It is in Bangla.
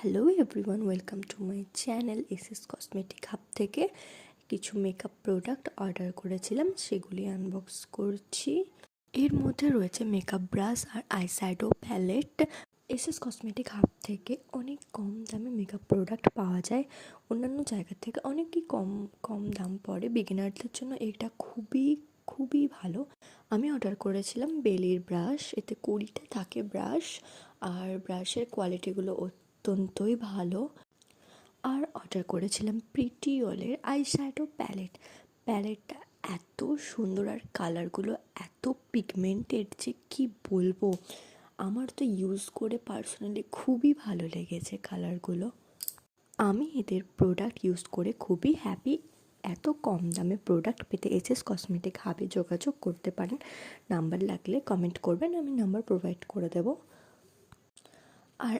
Hello everyone, welcome to my channel. SS cosmetic hub থেকে কিছু মেকআপ প্রোডাক্ট অর্ডার করেছিলাম, সেগুলি আনবক্স করছি। এর মধ্যে রয়েছে মেকআপ ব্রাশ আর eyeshadow palette. SS cosmetic hub থেকে অনেক কম দামে মেকআপ প্রোডাক্ট পাওয়া যায়। অন্যান্য জায়গা থেকে অনেকই কম কম দাম পড়ে। বিগিনারদের জন্য এটা খুবই ভালো। আমি অর্ডার করেছিলাম বেলির ব্রাশ। এতে 20টা থাকে ব্রাশ, আর ব্রাশের কোয়ালিটিগুলো অত্যন্তই ভালো। আর অর্ডার করেছিলাম প্রিটিওলের আইশ্যাডো প্যালেটটা এত সুন্দর, আর কালারগুলো এত পিগমেন্টেড যে কি বলবো। আমার তো ইউজ করে পার্সোনালি খুবই ভালো লেগেছে কালারগুলো। আমি এদের প্রোডাক্ট ইউজ করে খুবই হ্যাপি। এত কম দামে প্রোডাক্ট পেতে এসএস কসমেটিক হাবে যোগাযোগ করতে পারেন। নাম্বার লাগলে কমেন্ট করবেন, আমি নাম্বার প্রোভাইড করে দেব। আর